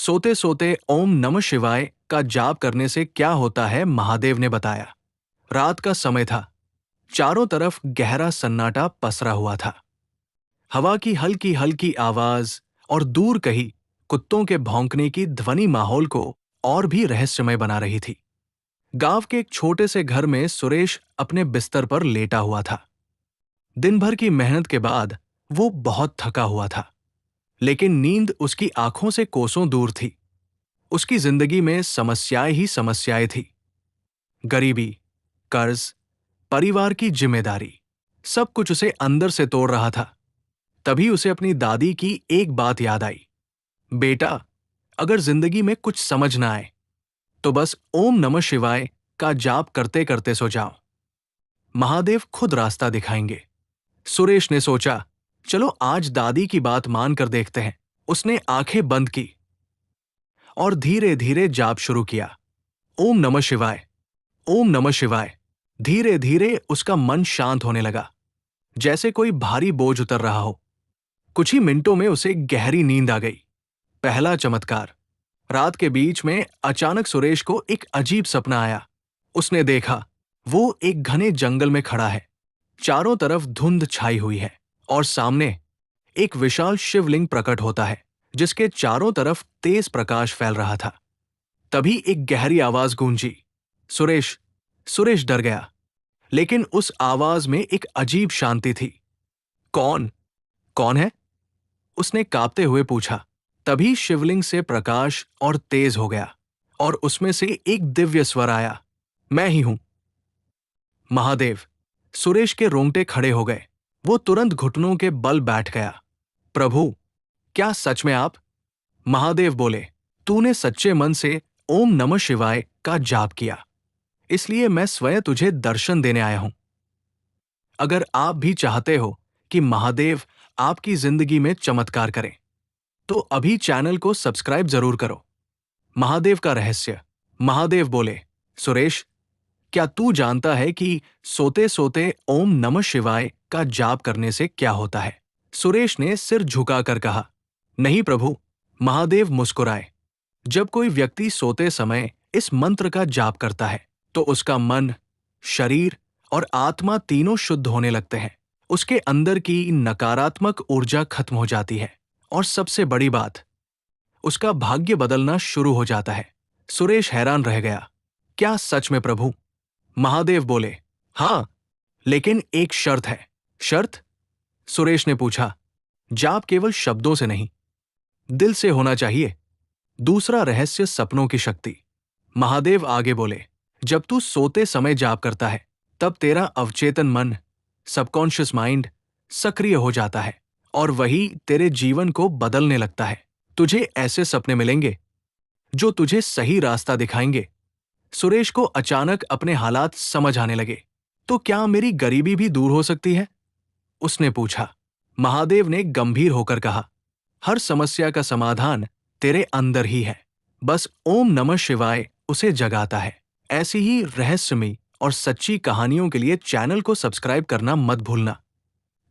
सोते सोते ओम नमः शिवाय का जाप करने से क्या होता है, महादेव ने बताया। रात का समय था। चारों तरफ गहरा सन्नाटा पसरा हुआ था। हवा की हल्की हल्की आवाज और दूर कहीं कुत्तों के भौंकने की ध्वनि माहौल को और भी रहस्यमय बना रही थी। गांव के एक छोटे से घर में सुरेश अपने बिस्तर पर लेटा हुआ था। दिन भर की मेहनत के बाद वो बहुत थका हुआ था, लेकिन नींद उसकी आंखों से कोसों दूर थी। उसकी जिंदगी में समस्याएं ही समस्याएं थी। गरीबी, कर्ज, परिवार की जिम्मेदारी, सब कुछ उसे अंदर से तोड़ रहा था। तभी उसे अपनी दादी की एक बात याद आई। बेटा, अगर जिंदगी में कुछ समझ ना आए तो बस ओम नमः शिवाय का जाप करते करते सो जाओ। महादेव खुद रास्ता दिखाएंगे। सुरेश ने सोचा, चलो आज दादी की बात मान कर देखते हैं। उसने आंखें बंद की और धीरे धीरे जाप शुरू किया। ओम नमः शिवाय, ओम नमः शिवाय। धीरे धीरे उसका मन शांत होने लगा, जैसे कोई भारी बोझ उतर रहा हो। कुछ ही मिनटों में उसे गहरी नींद आ गई। पहला चमत्कार। रात के बीच में अचानक सुरेश को एक अजीब सपना आया। उसने देखा, वो एक घने जंगल में खड़ा है। चारों तरफ धुंध छाई हुई है और सामने एक विशाल शिवलिंग प्रकट होता है, जिसके चारों तरफ तेज प्रकाश फैल रहा था। तभी एक गहरी आवाज गूंजी। सुरेश। सुरेश डर गया, लेकिन उस आवाज में एक अजीब शांति थी। कौन? कौन है? उसने कांपते हुए पूछा। तभी शिवलिंग से प्रकाश और तेज हो गया और उसमें से एक दिव्य स्वर आया। मैं ही हूं, महादेव। सुरेश के रोंगटे खड़े हो गए। वो तुरंत घुटनों के बल बैठ गया। प्रभु, क्या सच में आप? महादेव बोले, तूने सच्चे मन से ओम नमः शिवाय का जाप किया, इसलिए मैं स्वयं तुझे दर्शन देने आया हूं। अगर आप भी चाहते हो कि महादेव आपकी जिंदगी में चमत्कार करें, तो अभी चैनल को सब्सक्राइब जरूर करो। महादेव का रहस्य। महादेव बोले, सुरेश, क्या तू जानता है कि सोते सोते ओम नमः शिवाय का जाप करने से क्या होता है? सुरेश ने सिर झुकाकर कहा, नहीं प्रभु। महादेव मुस्कुराए। जब कोई व्यक्ति सोते समय इस मंत्र का जाप करता है, तो उसका मन, शरीर और आत्मा तीनों शुद्ध होने लगते हैं। उसके अंदर की नकारात्मक ऊर्जा खत्म हो जाती है और सबसे बड़ी बात, उसका भाग्य बदलना शुरू हो जाता है। सुरेश हैरान रह गया। क्या सच में प्रभु? महादेव बोले, हां, लेकिन एक शर्त है। शर्त? सुरेश ने पूछा। जाप केवल शब्दों से नहीं, दिल से होना चाहिए। दूसरा रहस्य, सपनों की शक्ति। महादेव आगे बोले, जब तू सोते समय जाप करता है, तब तेरा अवचेतन मन, सबकॉन्शियस माइंड सक्रिय हो जाता है और वही तेरे जीवन को बदलने लगता है। तुझे ऐसे सपने मिलेंगे जो तुझे सही रास्ता दिखाएंगे। सुरेश को अचानक अपने हालात समझ आने लगे। तो क्या मेरी गरीबी भी दूर हो सकती है? उसने पूछा। महादेव ने गंभीर होकर कहा, हर समस्या का समाधान तेरे अंदर ही है। बस ओम नमः शिवाय उसे जगाता है। ऐसी ही रहस्यमयी और सच्ची कहानियों के लिए चैनल को सब्सक्राइब करना मत भूलना।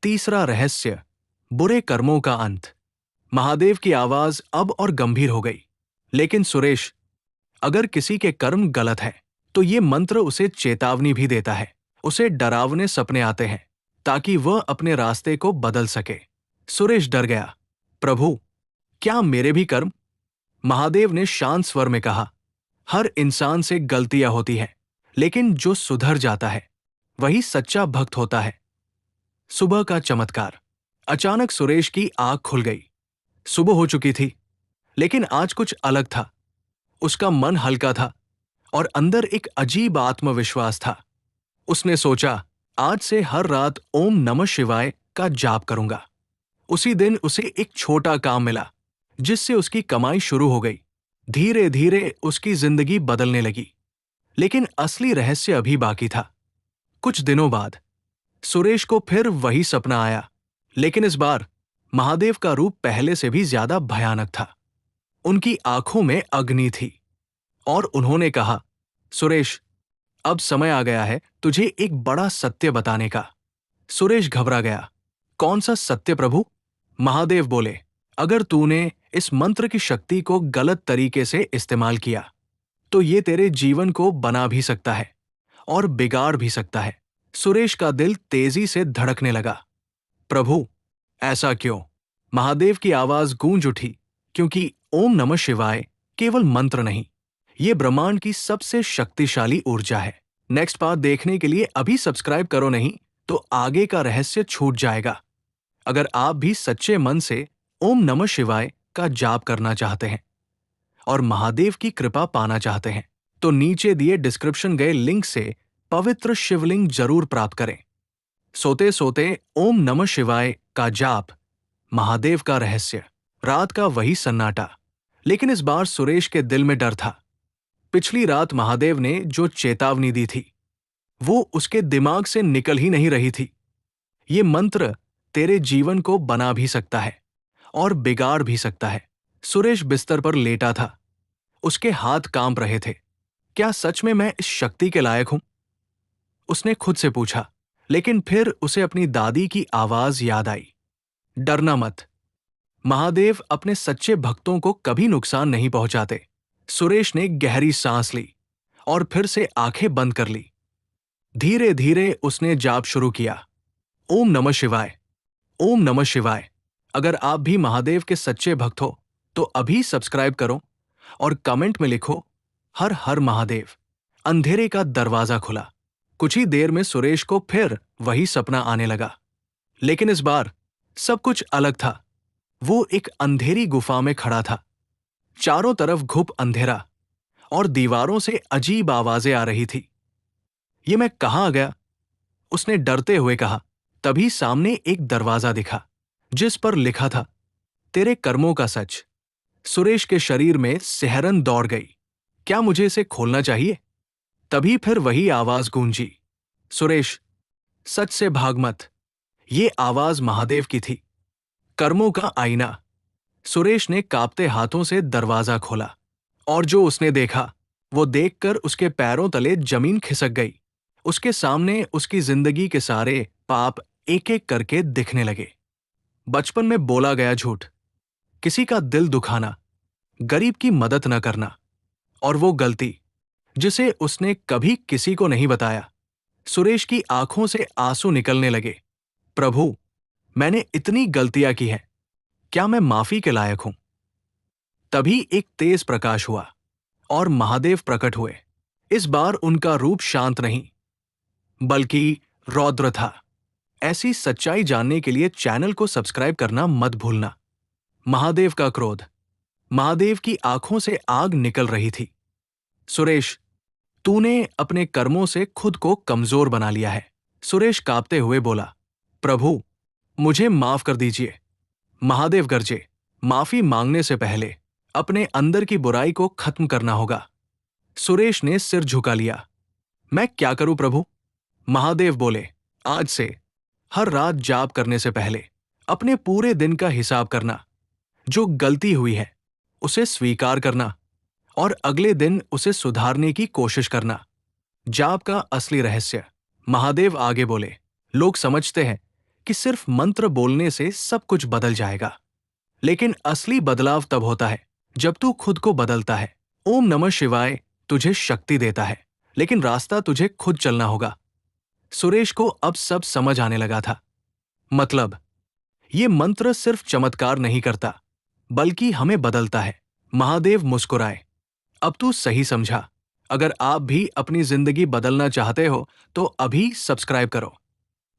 तीसरा रहस्य, बुरे कर्मों का अंत। महादेव की आवाज अब और गंभीर हो गई। लेकिन सुरेश, अगर किसी के कर्म गलत है, तो ये मंत्र उसे चेतावनी भी देता है। उसे डरावने सपने आते हैं ताकि वह अपने रास्ते को बदल सके। सुरेश डर गया। प्रभु, क्या मेरे भी कर्म? महादेव ने शांत स्वर में कहा, हर इंसान से गलतियां होती हैं, लेकिन जो सुधर जाता है वही सच्चा भक्त होता है। सुबह का चमत्कार। अचानक सुरेश की आंख खुल गई। सुबह हो चुकी थी, लेकिन आज कुछ अलग था। उसका मन हल्का था और अंदर एक अजीब आत्मविश्वास था। उसने सोचा, आज से हर रात ओम नमः शिवाय का जाप करूंगा। उसी दिन उसे एक छोटा काम मिला, जिससे उसकी कमाई शुरू हो गई। धीरे धीरे उसकी जिंदगी बदलने लगी। लेकिन असली रहस्य अभी बाकी था। कुछ दिनों बाद सुरेश को फिर वही सपना आया, लेकिन इस बार महादेव का रूप पहले से भी ज्यादा भयानक था। उनकी आंखों में अग्नि थी और उन्होंने कहा, सुरेश, अब समय आ गया है तुझे एक बड़ा सत्य बताने का। सुरेश घबरा गया। कौन सा सत्य प्रभु? महादेव बोले, अगर तूने इस मंत्र की शक्ति को गलत तरीके से इस्तेमाल किया तो ये तेरे जीवन को बना भी सकता है और बिगाड़ भी सकता है। सुरेश का दिल तेजी से धड़कने लगा। प्रभु, ऐसा क्यों? महादेव की आवाज गूंज उठी, क्योंकि ओम नमः शिवाय केवल मंत्र नहीं, ये ब्रह्मांड की सबसे शक्तिशाली ऊर्जा है। नेक्स्ट पार्ट देखने के लिए अभी सब्सक्राइब करो, नहीं तो आगे का रहस्य छूट जाएगा। अगर आप भी सच्चे मन से ओम नमः शिवाय का जाप करना चाहते हैं और महादेव की कृपा पाना चाहते हैं तो नीचे दिए डिस्क्रिप्शन गए लिंक से पवित्र शिवलिंग जरूर प्राप्त करें। सोते सोते ओम नमः शिवाय का जाप, महादेव का रहस्य, रात का वही सन्नाटा। लेकिन इस बार सुरेश के दिल में डर था। पिछली रात महादेव ने जो चेतावनी दी थी वो उसके दिमाग से निकल ही नहीं रही थी। ये मंत्र तेरे जीवन को बना भी सकता है और बिगाड़ भी सकता है। सुरेश बिस्तर पर लेटा था, उसके हाथ कांप रहे थे। क्या सच में मैं इस शक्ति के लायक हूं? उसने खुद से पूछा, लेकिन फिर उसे अपनी दादी की आवाज याद आई। डरना मत, महादेव अपने सच्चे भक्तों को कभी नुकसान नहीं पहुंचाते। सुरेश ने गहरी सांस ली और फिर से आंखें बंद कर ली। धीरे धीरे उसने जाप शुरू किया। ओम नमः शिवाय, ओम नमः शिवाय। अगर आप भी महादेव के सच्चे भक्त हो तो अभी सब्सक्राइब करो और कमेंट में लिखो हर हर महादेव। अंधेरे का दरवाजा खुला। कुछ ही देर में सुरेश को फिर वही सपना आने लगा, लेकिन इस बार सब कुछ अलग था। वो एक अंधेरी गुफा में खड़ा था। चारों तरफ घुप अंधेरा और दीवारों से अजीब आवाजें आ रही थी। ये मैं कहाँ आ गया? उसने डरते हुए कहा। तभी सामने एक दरवाजा दिखा जिस पर लिखा था, तेरे कर्मों का सच। सुरेश के शरीर में सिहरन दौड़ गई। क्या मुझे इसे खोलना चाहिए? तभी फिर वही आवाज गूंजी, सुरेश, सच से भाग मत। ये आवाज महादेव की थी, कर्मों का आईना। सुरेश ने कांपते हाथों से दरवाजा खोला और जो उसने देखा वो देखकर उसके पैरों तले जमीन खिसक गई। उसके सामने उसकी जिंदगी के सारे पाप एक एक करके दिखने लगे। बचपन में बोला गया झूठ, किसी का दिल दुखाना, गरीब की मदद न करना, और वो गलती जिसे उसने कभी किसी को नहीं बताया। सुरेश की आंखों से आंसू निकलने लगे। प्रभु, मैंने इतनी गलतियां की हैं, क्या मैं माफी के लायक हूं? तभी एक तेज प्रकाश हुआ और महादेव प्रकट हुए। इस बार उनका रूप शांत नहीं बल्कि रौद्र था। ऐसी सच्चाई जानने के लिए चैनल को सब्सक्राइब करना मत भूलना। महादेव का क्रोध। महादेव की आंखों से आग निकल रही थी। सुरेश, तूने अपने कर्मों से खुद को कमजोर बना लिया है। सुरेश कांपते हुए बोला, प्रभु, मुझे माफ कर दीजिए। महादेव गरजे, माफी मांगने से पहले अपने अंदर की बुराई को खत्म करना होगा। सुरेश ने सिर झुका लिया। मैं क्या करूं प्रभु? महादेव बोले, आज से हर रात जाप करने से पहले अपने पूरे दिन का हिसाब करना। जो गलती हुई है उसे स्वीकार करना और अगले दिन उसे सुधारने की कोशिश करना। जाप का असली रहस्य। महादेव आगे बोले, लोग समझते हैं कि सिर्फ मंत्र बोलने से सब कुछ बदल जाएगा, लेकिन असली बदलाव तब होता है जब तू खुद को बदलता है। ओम नमः शिवाय तुझे शक्ति देता है, लेकिन रास्ता तुझे खुद चलना होगा। सुरेश को अब सब समझ आने लगा था। मतलब, ये मंत्र सिर्फ चमत्कार नहीं करता, बल्कि हमें बदलता है। महादेव मुस्कुराए, अब तू सही समझा। अगर आप भी अपनी जिंदगी बदलना चाहते हो तो अभी सब्सक्राइब करो।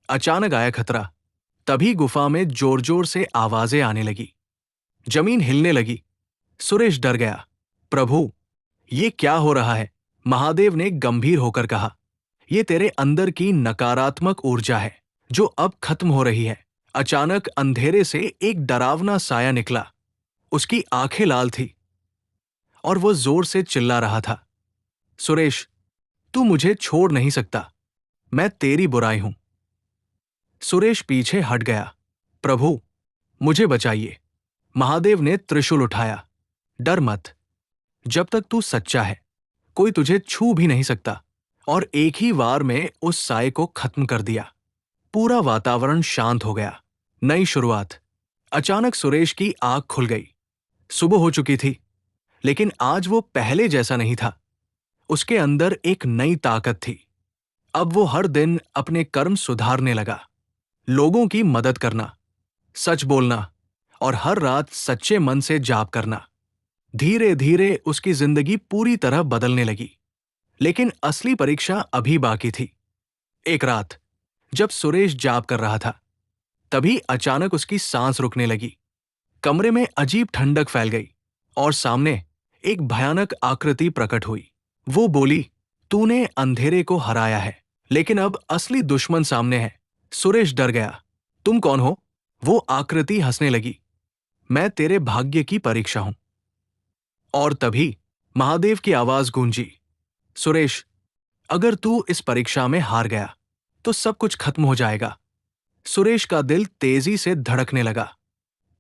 अचानक आया खतरा। तभी गुफा में जोर जोर से आवाजें आने लगी, जमीन हिलने लगी। सुरेश डर गया। प्रभु, ये क्या हो रहा है? महादेव ने गंभीर होकर कहा, ये तेरे अंदर की नकारात्मक ऊर्जा है जो अब खत्म हो रही है। अचानक अंधेरे से एक डरावना साया निकला। उसकी आंखें लाल थी और वो जोर से चिल्ला रहा था, सुरेश, तू मुझे छोड़ नहीं सकता, मैं तेरी बुराई हूं। सुरेश पीछे हट गया। प्रभु, मुझे बचाइए। महादेव ने त्रिशूल उठाया। डर मत, जब तक तू सच्चा है कोई तुझे छू भी नहीं सकता। और एक ही वार में उस साए को खत्म कर दिया। पूरा वातावरण शांत हो गया। नई शुरुआत। अचानक सुरेश की आंख खुल गई। सुबह हो चुकी थी, लेकिन आज वो पहले जैसा नहीं था। उसके अंदर एक नई ताकत थी। अब वो हर दिन अपने कर्म सुधारने लगा, लोगों की मदद करना, सच बोलना और हर रात सच्चे मन से जाप करना। धीरे धीरे उसकी जिंदगी पूरी तरह बदलने लगी। लेकिन असली परीक्षा अभी बाकी थी। एक रात जब सुरेश जाप कर रहा था, तभी अचानक उसकी सांस रुकने लगी। कमरे में अजीब ठंडक फैल गई और सामने एक भयानक आकृति प्रकट हुई। वो बोली, तूने अंधेरे को हराया है, लेकिन अब असली दुश्मन सामने है। सुरेश डर गया। तुम कौन हो? वो आकृति हंसने लगी। मैं तेरे भाग्य की परीक्षा हूं। और तभी महादेव की आवाज गूंजी, सुरेश, अगर तू इस परीक्षा में हार गया तो सब कुछ खत्म हो जाएगा। सुरेश का दिल तेजी से धड़कने लगा।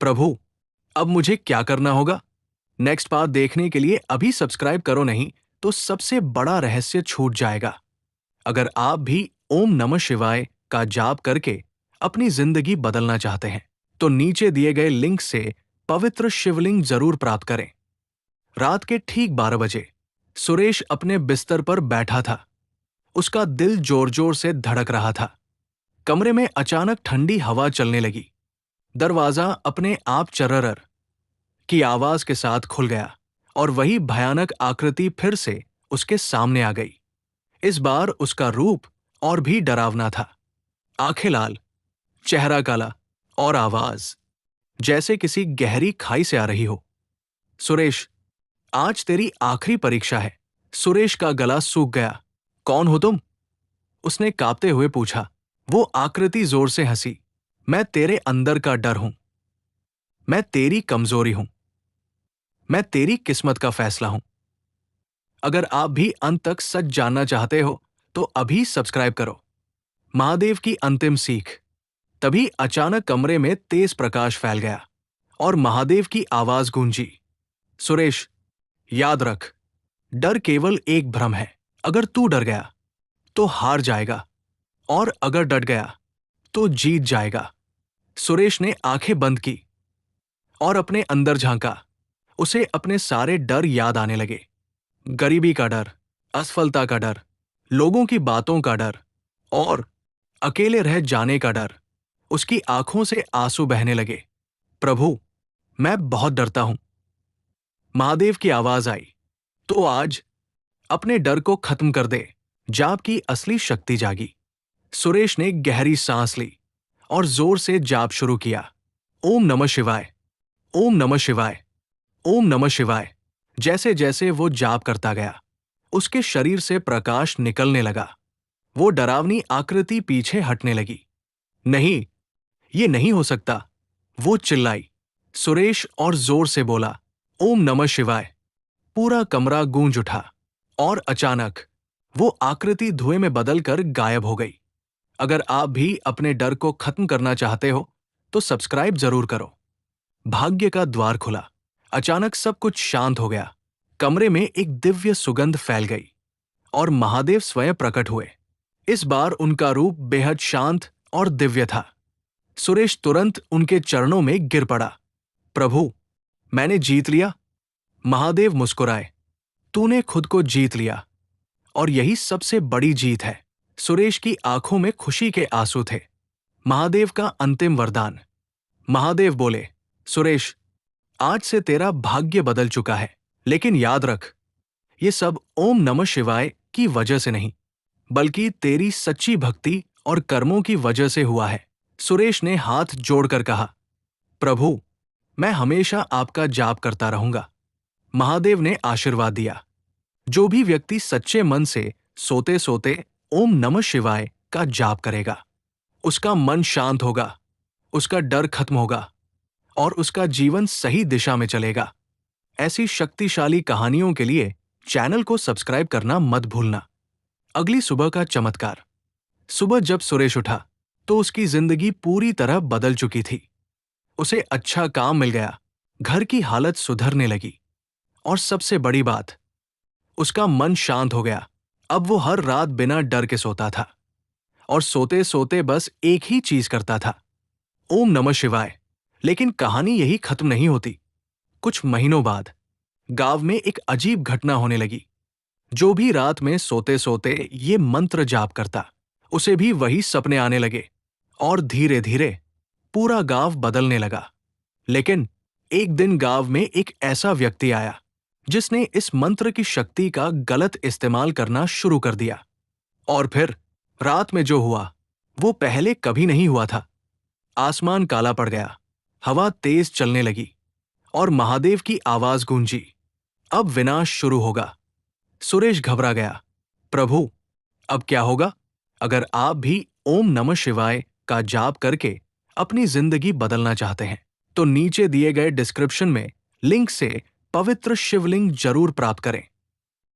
प्रभु, अब मुझे क्या करना होगा? नेक्स्ट पार्ट देखने के लिए अभी सब्सक्राइब करो, नहीं तो सबसे बड़ा रहस्य छूट जाएगा। अगर आप भी ओम नमः शिवाय का जाप करके अपनी जिंदगी बदलना चाहते हैं तो नीचे दिए गए लिंक से पवित्र शिवलिंग जरूर प्राप्त करें। रात के ठीक 12 बजे सुरेश अपने बिस्तर पर बैठा था। उसका दिल जोर जोर से धड़क रहा था। कमरे में अचानक ठंडी हवा चलने लगी। दरवाजा अपने आप चररर की आवाज के साथ खुल गया और वही भयानक आकृति फिर से उसके सामने आ गई। इस बार उसका रूप और भी डरावना था। आंखें लाल, चेहरा काला और आवाज जैसे किसी गहरी खाई से आ रही हो। सुरेश, आज तेरी आखिरी परीक्षा है। सुरेश का गला सूख गया। कौन हो तुम? उसने कांपते हुए पूछा। वो आकृति जोर से हंसी। मैं तेरे अंदर का डर हूं। मैं तेरी कमजोरी हूं। मैं तेरी किस्मत का फैसला हूं। अगर आप भी अंत तक सच जानना चाहते हो तो अभी सब्सक्राइब करो। महादेव की अंतिम सीख। तभी अचानक कमरे में तेज प्रकाश फैल गया और महादेव की आवाज गूंजी, सुरेश, याद रख, डर केवल एक भ्रम है। अगर तू डर गया तो हार जाएगा, और अगर डट गया तो जीत जाएगा। सुरेश ने आंखें बंद की और अपने अंदर झांका। उसे अपने सारे डर याद आने लगे। गरीबी का डर, असफलता का डर, लोगों की बातों का डर और अकेले रह जाने का डर। उसकी आंखों से आंसू बहने लगे। प्रभु, मैं बहुत डरता हूं। महादेव की आवाज आई, तो आज अपने डर को खत्म कर दे। जाप की असली शक्ति जागी। सुरेश ने गहरी सांस ली और जोर से जाप शुरू किया। ओम नमः शिवाय, ओम नमः शिवाय, ओम नमः शिवाय। जैसे जैसे वो जाप करता गया, उसके शरीर से प्रकाश निकलने लगा। वो डरावनी आकृति पीछे हटने लगी। नहीं, ये नहीं हो सकता, वो चिल्लाई। सुरेश और जोर से बोला, ओम नमः शिवाय। पूरा कमरा गूंज उठा और अचानक वो आकृति धुएं में बदलकर गायब हो गई। अगर आप भी अपने डर को खत्म करना चाहते हो तो सब्सक्राइब जरूर करो। भाग्य का द्वार खुला। अचानक सब कुछ शांत हो गया। कमरे में एक दिव्य सुगंध फैल गई और महादेव स्वयं प्रकट हुए। इस बार उनका रूप बेहद शांत और दिव्य था। सुरेश तुरंत उनके चरणों में गिर पड़ा। प्रभु, मैंने जीत लिया। महादेव मुस्कुराए। तूने खुद को जीत लिया और यही सबसे बड़ी जीत है। सुरेश की आंखों में खुशी के आंसू थे। महादेव का अंतिम वरदान। महादेव बोले, सुरेश, आज से तेरा भाग्य बदल चुका है, लेकिन याद रख, ये सब ओम नमः शिवाय की वजह से नहीं, बल्कि तेरी सच्ची भक्ति और कर्मों की वजह से हुआ है। सुरेश ने हाथ जोड़कर कहा, प्रभु, मैं हमेशा आपका जाप करता रहूंगा। महादेव ने आशीर्वाद दिया। जो भी व्यक्ति सच्चे मन से सोते सोते ओम नमः शिवाय का जाप करेगा, उसका मन शांत होगा, उसका डर खत्म होगा और उसका जीवन सही दिशा में चलेगा। ऐसी शक्तिशाली कहानियों के लिए चैनल को सब्सक्राइब करना मत भूलना। अगली सुबह का चमत्कार। सुबह जब सुरेश उठा तो उसकी जिंदगी पूरी तरह बदल चुकी थी। उसे अच्छा काम मिल गया, घर की हालत सुधरने लगी और सबसे बड़ी बात, उसका मन शांत हो गया। अब वो हर रात बिना डर के सोता था और सोते सोते बस एक ही चीज करता था, ओम नमः शिवाय। लेकिन कहानी यही खत्म नहीं होती। कुछ महीनों बाद गांव में एक अजीब घटना होने लगी। जो भी रात में सोते सोते ये मंत्र जाप करता, उसे भी वही सपने आने लगे और धीरे धीरे पूरा गांव बदलने लगा। लेकिन एक दिन गांव में एक ऐसा व्यक्ति आया जिसने इस मंत्र की शक्ति का गलत इस्तेमाल करना शुरू कर दिया। और फिर रात में जो हुआ वो पहले कभी नहीं हुआ था। आसमान काला पड़ गया, हवा तेज चलने लगी और महादेव की आवाज गूंजी, अब विनाश शुरू होगा। सुरेश घबरा गया, प्रभु अब क्या होगा? अगर आप भी ओम नमः शिवाय का जाप करके अपनी जिंदगी बदलना चाहते हैं तो नीचे दिए गए डिस्क्रिप्शन में लिंक से पवित्र शिवलिंग जरूर प्राप्त करें।